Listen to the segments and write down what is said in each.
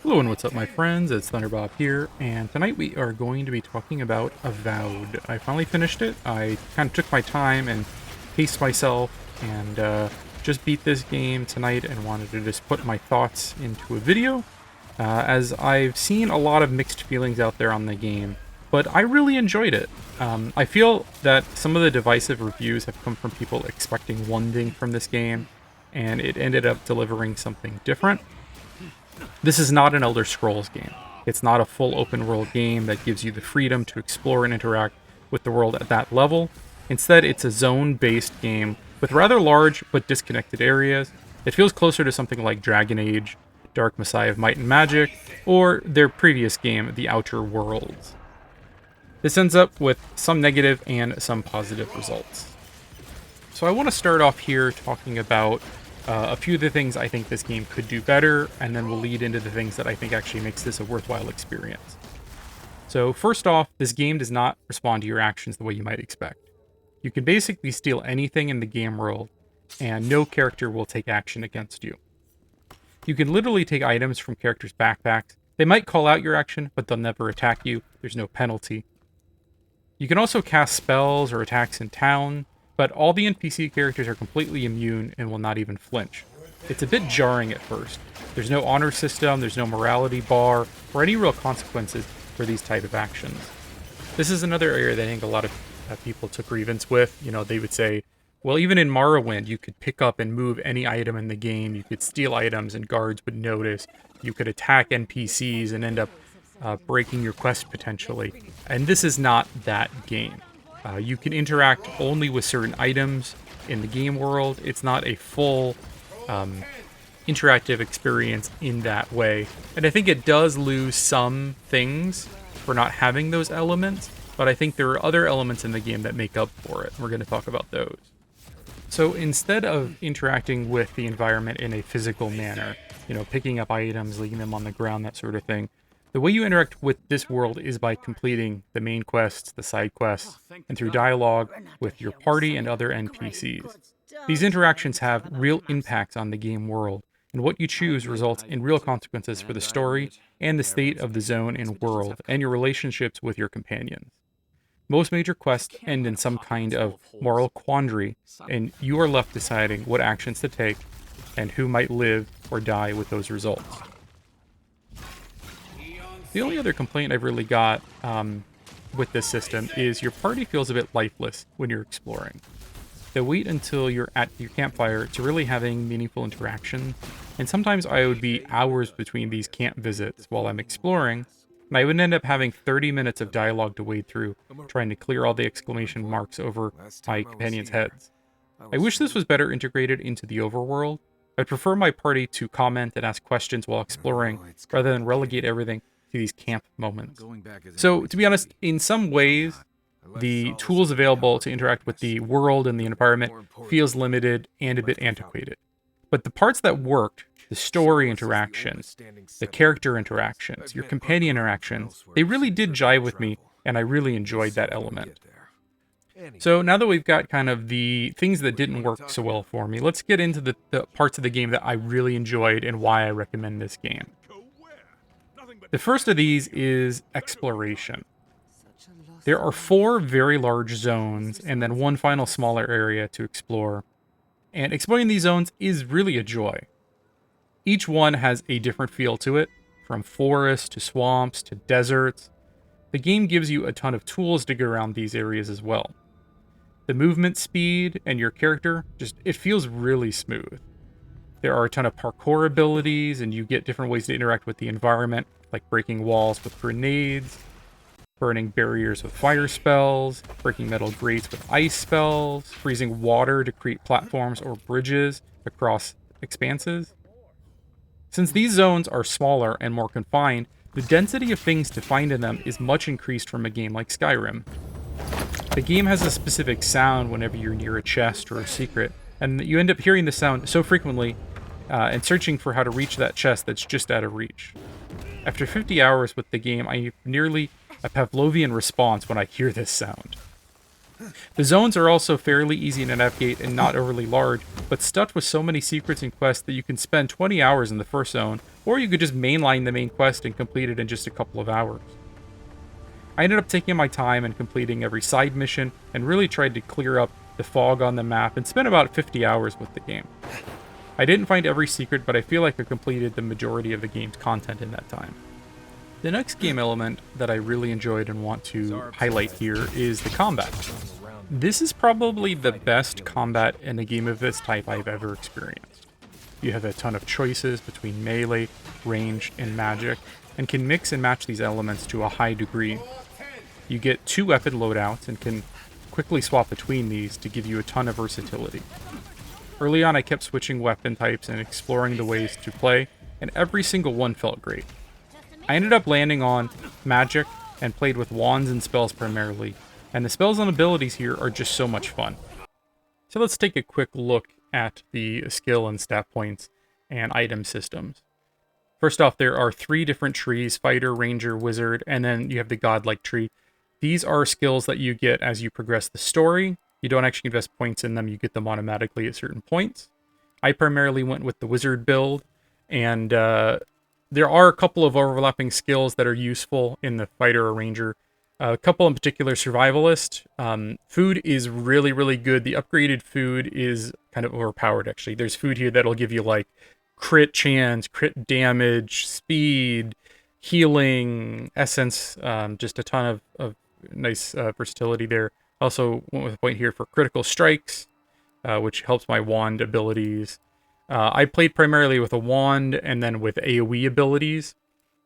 Hello and what's up my friends, it's Thunderbob here, and tonight we are going to be talking about Avowed. I finally finished it. I kind of took my time and paced myself and just beat this game tonight and wanted to just put my thoughts into a video, as I've seen a lot of mixed feelings out there on the game, but I really enjoyed it. I feel that some of the divisive reviews have come from people expecting one thing from this game, and it ended up delivering something different. This is not an Elder Scrolls game. It's not a full open world game that gives you the freedom to explore and interact with the world at that level. Instead, it's a zone-based game with rather large but disconnected areas. It feels closer to something like Dragon Age, Dark Messiah of Might and Magic, or their previous game, The Outer Worlds. This ends up with some negative and some positive results. So I want to start off here talking about a few of the things I think this game could do better, and then we'll lead into the things that I think actually makes this a worthwhile experience. So first off, this game does not respond to your actions the way you might expect. You can basically steal anything in the game world, and no character will take action against you. You can literally take items from characters' backpacks. They might call out your action, but they'll never attack you. There's no penalty. You can also cast spells or attacks in town, but all the NPC characters are completely immune and will not even flinch. It's a bit jarring at first. There's no honor system, there's no morality bar, or any real consequences for these type of actions. This is another area that I think a lot of people took grievance with. You know, they would say, well, even in Morrowind, you could pick up and move any item in the game, you could steal items and guards would notice, you could attack NPCs and end up breaking your quest potentially. And this is not that game. You can interact only with certain items in the game world. It's not a full interactive experience in that way. And I think it does lose some things for not having those elements, but I think there are other elements in the game that make up for it. We're going to talk about those. So instead of interacting with the environment in a physical manner, you know, picking up items, leaving them on the ground, that sort of thing, the way you interact with this world is by completing the main quests, the side quests, and through dialogue with your party and other NPCs. These interactions have real impacts on the game world, and what you choose results in real consequences for the story and the state of the zone and world, and your relationships with your companions. Most major quests end in some kind of moral quandary, and you are left deciding what actions to take and who might live or die with those results. The only other complaint I've really got with this system is your party feels a bit lifeless when you're exploring. They wait until you're at your campfire to really having meaningful interaction, and sometimes I would be hours between these camp visits while I'm exploring, and I would end up having 30 minutes of dialogue to wade through, trying to clear all the exclamation marks over my companions' heads. I wish this was better integrated into the overworld. I'd prefer my party to comment and ask questions while exploring, rather than relegate everything to these camp moments. So, to be honest, in some ways, the tools available to interact with the world and the environment feels limited and a bit antiquated. But the parts that worked, the story interactions, the character interactions, your companion interactions, they really did jive with me, and I really enjoyed that element. So now that we've got kind of the things that didn't work so well for me, let's get into the parts of the game that I really enjoyed and why I recommend this game. The first of these is exploration. There are 4 very large zones and then one final smaller area to explore. And exploring these zones is really a joy. Each one has a different feel to it, from forests to swamps to deserts. The game gives you a ton of tools to get around these areas as well. The movement speed and your character, it feels really smooth. There are a ton of parkour abilities, and you get different ways to interact with the environment, like breaking walls with grenades, burning barriers with fire spells, breaking metal grates with ice spells, freezing water to create platforms or bridges across expanses. Since these zones are smaller and more confined, the density of things to find in them is much increased from a game like Skyrim. The game has a specific sound whenever you're near a chest or a secret, and you end up hearing the sound so frequently and searching for how to reach that chest that's just out of reach. After 50 hours with the game, I have nearly a Pavlovian response when I hear this sound. The zones are also fairly easy to navigate and not overly large, but stuffed with so many secrets and quests that you can spend 20 hours in the first zone, or you could just mainline the main quest and complete it in just a couple of hours. I ended up taking my time and completing every side mission, and really tried to clear up the fog on the map, and spent about 50 hours with the game. I didn't find every secret, but I feel like I completed the majority of the game's content in that time. The next game element that I really enjoyed and want to highlight here is the combat. This is probably the best combat in a game of this type I've ever experienced. You have a ton of choices between melee, ranged, and magic, and can mix and match these elements to a high degree. You get 2 weapon loadouts and can quickly swap between these to give you a ton of versatility. Early on, I kept switching weapon types and exploring the ways to play, and every single one felt great. I ended up landing on magic and played with wands and spells primarily, and the spells and abilities here are just so much fun. So let's take a quick look at the skill and stat points and item systems. First off, there are 3 different trees: fighter, ranger, wizard, and then you have the godlike tree. These are skills that you get as you progress the story. You don't actually invest points in them, you get them automatically at certain points. I primarily went with the wizard build, and there are a couple of overlapping skills that are useful in the fighter or ranger. A couple in particular: survivalist. Food is really, really good. The upgraded food is kind of overpowered, actually. There's food here that'll give you, like, crit chance, crit damage, speed, healing, essence, just a ton of nice versatility there. Also went with a point here for critical strikes, which helps my wand abilities. I played primarily with a wand and then with AoE abilities.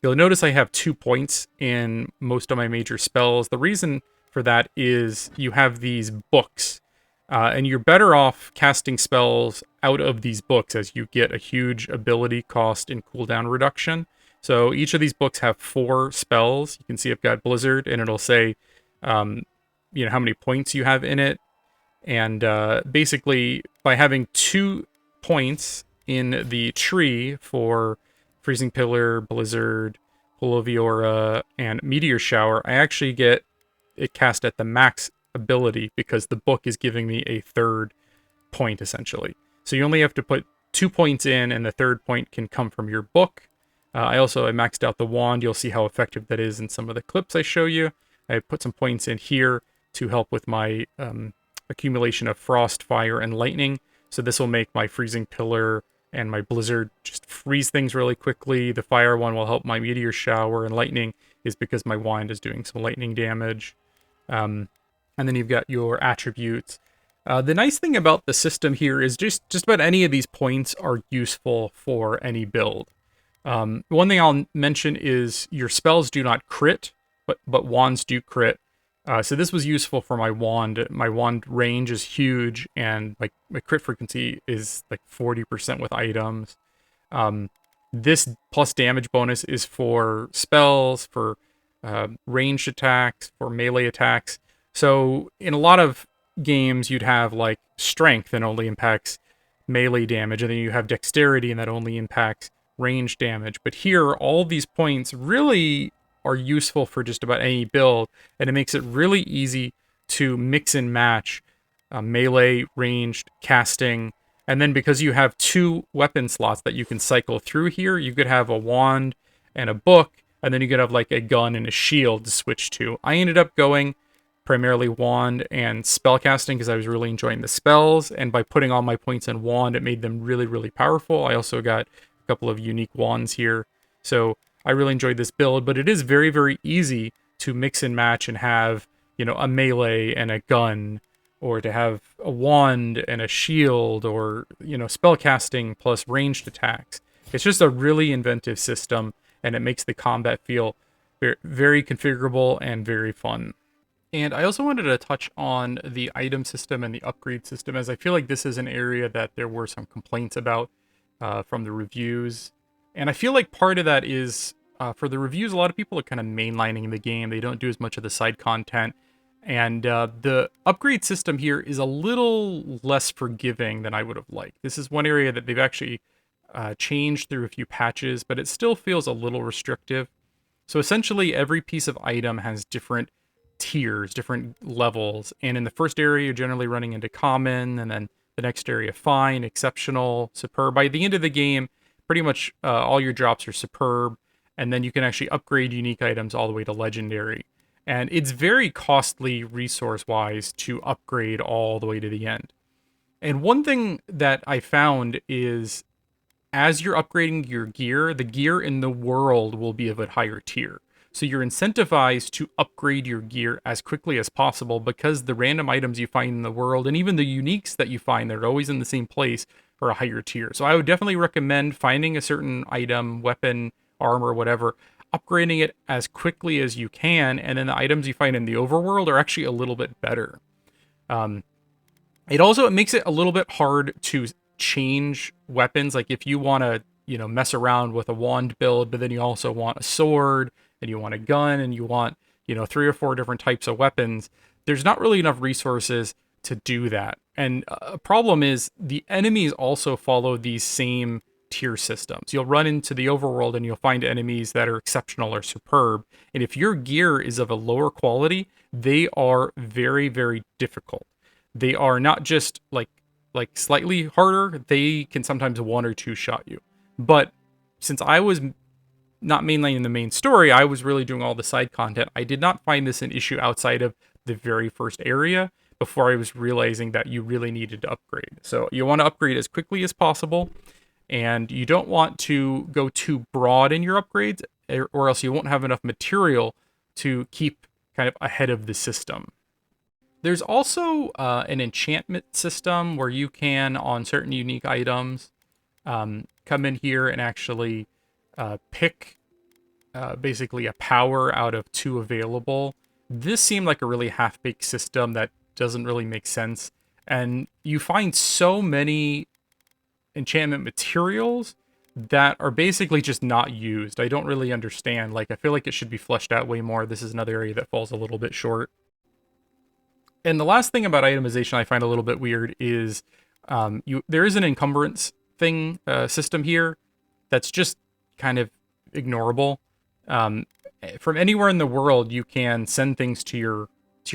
You'll notice I have 2 points in most of my major spells. The reason for that is you have these books, and you're better off casting spells out of these books as you get a huge ability cost and cooldown reduction. So each of these books have 4 spells. You can see I've got Blizzard, and it'll say, how many points you have in it. And basically, by having 2 points in the tree for Freezing Pillar, Blizzard, Pool of Eora, and Meteor Shower, I actually get it cast at the max ability because the book is giving me a 3rd point, essentially. So you only have to put 2 points in, and the 3rd point can come from your book. I maxed out the wand. You'll see how effective that is in some of the clips I show you. I put some points in here to help with my accumulation of frost, fire, and lightning. So this will make my Freezing Pillar and my Blizzard just freeze things really quickly. The fire one will help my Meteor Shower, and lightning is because my wand is doing some lightning damage. And then you've got your attributes. The nice thing about the system here is just about any of these points are useful for any build. One thing I'll mention is your spells do not crit, but wands do crit. So this was useful for my wand. My wand range is huge, and my crit frequency is like 40% with items. This plus damage bonus is for spells, for ranged attacks, for melee attacks. So in a lot of games, you'd have like strength that only impacts melee damage, and then you have dexterity, and that only impacts range damage. But here, all these points really are useful for just about any build, and it makes it really easy to mix and match melee, ranged, casting, and then because you have 2 weapon slots that you can cycle through here, you could have a wand and a book, and then you could have like a gun and a shield to switch to. I ended up going primarily wand and spellcasting because I was really enjoying the spells, and by putting all my points in wand, it made them really, really powerful. I also got a couple of unique wands here, so I really enjoyed this build, but it is very, very easy to mix and match and have, a melee and a gun, or to have a wand and a shield, or, spellcasting plus ranged attacks. It's just a really inventive system, and it makes the combat feel very, very configurable and very fun. And I also wanted to touch on the item system and the upgrade system, as I feel like this is an area that there were some complaints about from the reviews. And I feel like part of that is, for the reviews, a lot of people are kind of mainlining the game. They don't do as much of the side content. And the upgrade system here is a little less forgiving than I would have liked. This is one area that they've actually changed through a few patches, but it still feels a little restrictive. So essentially, every piece of item has different tiers, different levels. And in the first area, you're generally running into common, and then the next area, fine, exceptional, superb. By the end of the game, pretty much all your drops are superb, and then you can actually upgrade unique items all the way to legendary. And it's very costly resource-wise to upgrade all the way to the end. And one thing that I found is as you're upgrading your gear, the gear in the world will be of a higher tier. So you're incentivized to upgrade your gear as quickly as possible because the random items you find in the world and even the uniques that you find that are always in the same place are a higher tier. So I would definitely recommend finding a certain item, weapon, armor, whatever, upgrading it as quickly as you can, and then the items you find in the overworld are actually a little bit better. It makes it a little bit hard to change weapons. Like if you want to, mess around with a wand build, but then you also want a sword, and you want a gun, and you want, 3 or 4 different types of weapons, there's not really enough resources to do that. And a problem is the enemies also follow these same tier systems. You'll run into the overworld and you'll find enemies that are exceptional or superb. And if your gear is of a lower quality, they are very, very difficult. They are not just like slightly harder, they can sometimes 1 or 2 shot you. But since I was not mainly in the main story, I was really doing all the side content. I did not find this an issue outside of the very first area before I was realizing that you really needed to upgrade. So you want to upgrade as quickly as possible, and you don't want to go too broad in your upgrades, or else you won't have enough material to keep kind of ahead of the system. There's also an enchantment system where you can, on certain unique items, come in here and actually pick basically a power out of 2 available. This seemed like a really half-baked system that doesn't really make sense. And you find so many enchantment materials that are basically just not used. I don't really understand. I feel like it should be fleshed out way more. This is another area that falls a little bit short. And the last thing about itemization I find a little bit weird is there is an encumbrance system here that's just kind of ignorable. From anywhere in the world, you can send things to your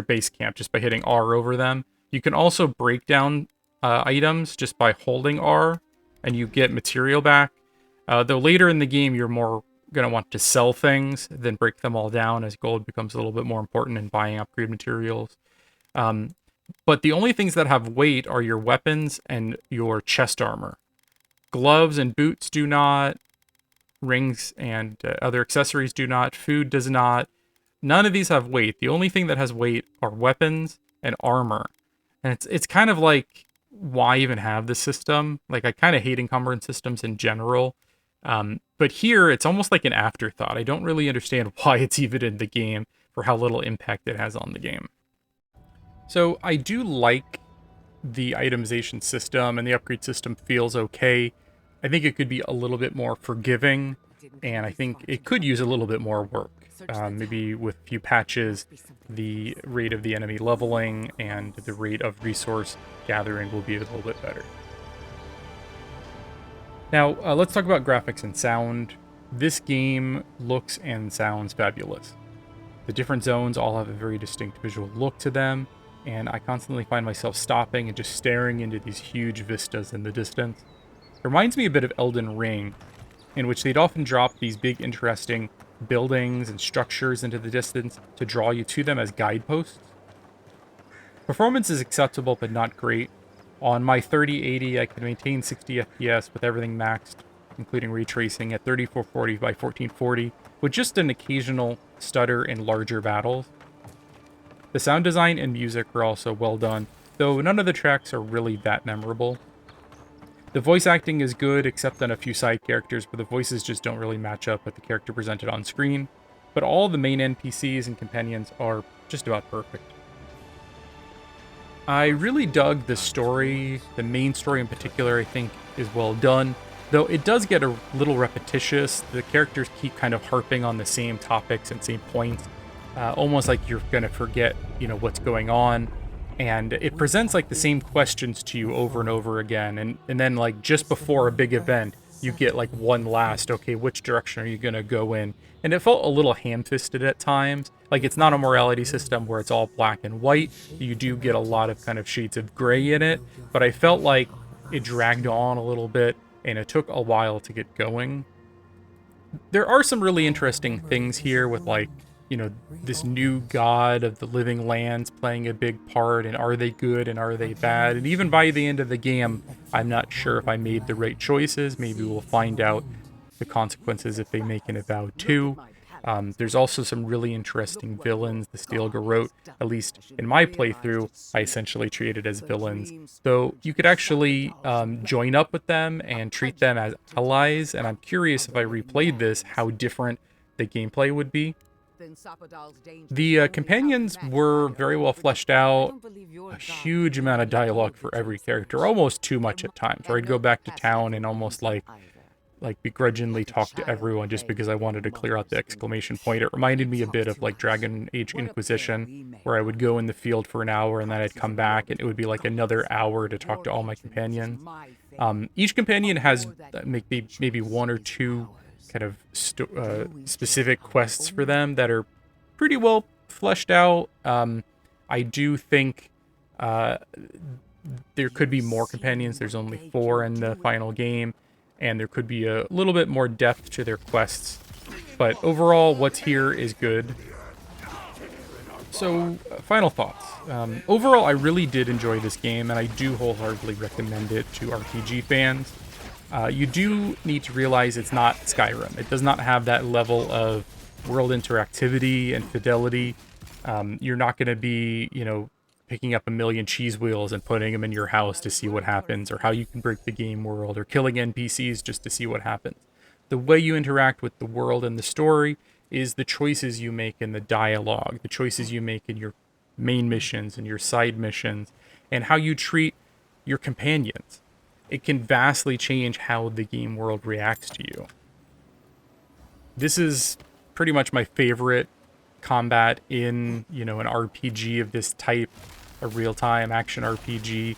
base camp just by hitting R over them. You can also break down items just by holding R, and you get material back. Though later in the game, you're more going to want to sell things than break them all down, as gold becomes a little bit more important in buying upgrade materials. But the only things that have weight are your weapons and your chest armor. Gloves and boots do not. Rings and other accessories do not. Food does not. None of these have weight. The only thing that has weight are weapons and armor. And it's kind of like, why even have this system? I kind of hate encumbrance systems in general. But here, it's almost like an afterthought. I don't really understand why it's even in the game for how little impact it has on the game. So I do like the itemization system, and the upgrade system feels okay. I think it could be a little bit more forgiving, and I think it could use a little bit more work. Maybe with a few patches, the rate of the enemy leveling and the rate of resource gathering will be a little bit better. Now, let's talk about graphics and sound. This game looks and sounds fabulous. The different zones all have a very distinct visual look to them, and I constantly find myself stopping and just staring into these huge vistas in the distance. It reminds me a bit of Elden Ring, in which they'd often drop these big, interesting buildings and structures into the distance to draw you to them as guideposts. Performance is acceptable, but not great. On my 3080, I can maintain 60 FPS with everything maxed, including ray tracing at 3440 by 1440, with just an occasional stutter in larger battles. The sound design and music are also well done, though none of the tracks are really that memorable. The voice acting is good, except on a few side characters, but the voices just don't really match up with the character presented on screen. But all the main NPCs and companions are just about perfect. I really dug the story. The main story in particular, I think, is well done, though it does get a little repetitious. The characters keep kind of harping on the same topics and same points, almost like you're going to forget, what's going on. And it presents the same questions to you over and over again. And then just before a big event, you get one last, okay, which direction are you going to go in? And it felt a little ham-fisted at times. It's not a morality system where it's all black and white. You do get a lot of kind of shades of gray in it. But I felt like it dragged on a little bit. and it took a while to get going. There are some really interesting things here with, like, you know, this new god of the living lands playing a big part, and are they good and are they bad? And even by the end of the game, I'm not sure if I made the right choices. Maybe we'll find out the consequences if they make an Avowed 2. There's also some really interesting villains. The Steel Garrote, at least in my playthrough, I essentially treated as villains. Though you could actually join up with them and treat them as allies, and I'm curious if I replayed this, how different the gameplay would be. The companions were very well fleshed out, a huge amount of dialogue for every character, almost too much at times, where I'd go back to town and almost like begrudgingly talk to everyone just because I wanted to clear out the exclamation point. It reminded me a bit of like Dragon Age Inquisition, where I would go in the field for an hour and then I'd come back and it would be like another hour to talk to all my companions. Each companion has maybe one or two kind of specific quests for them that are pretty well fleshed out. I do think there could be more companions. There's only 4 in the final game, and there could be a little bit more depth to their quests. But overall, what's here is good. So, final thoughts. Overall, I really did enjoy this game, and I do wholeheartedly recommend it to RPG fans. You do need to realize it's not Skyrim. It does not have that level of world interactivity and fidelity. You're not going to be, you know, picking up a million cheese wheels and putting them in your house to see what happens, or how you can break the game world, or killing NPCs just to see what happens. The way you interact with the world and the story is the choices you make in the dialogue, the choices you make in your main missions and your side missions, and how you treat your companions. It can vastly change how the game world reacts to you. This is pretty much my favorite combat in, you know, an RPG of this type, a real-time action RPG.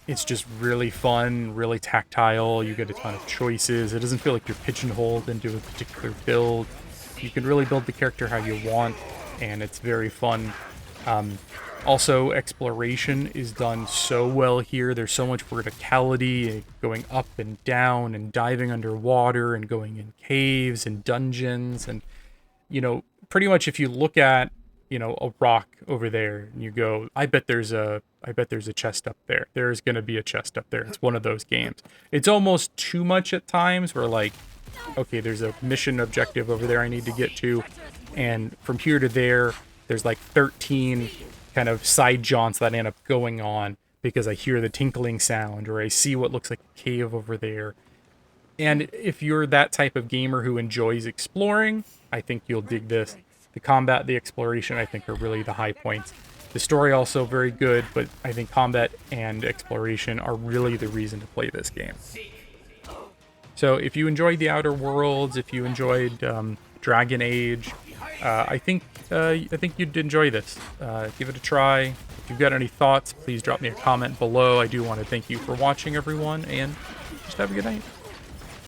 It's just really fun, really tactile. You get a ton of choices. It doesn't feel like you're pigeonholed into a particular build. You can really build the character how you want, and it's very fun. Also, exploration is done so well here. There's so much verticality, going up and down and diving underwater and going in caves and dungeons. And, you know, pretty much if you look at, you know, a rock over there and you go, I bet there's a chest up there. There's going to be a chest up there. It's one of those games. It's almost too much at times where, like, okay, there's a mission objective over there I need to get to. And from here to there, there's like 13 kind of side jaunts that end up going on because I hear the tinkling sound or I see what looks like a cave over there. And if you're that type of gamer who enjoys exploring, I think you'll dig this. The combat, the exploration, I think are really the high points. The story also very good, but I think combat and exploration are really the reason to play this game. So if you enjoyed the Outer Worlds, if you enjoyed Dragon Age, I think you'd enjoy this. Give it a try. If you've got any thoughts, please drop me a comment below. I do want to thank you for watching, everyone, and just have a good night.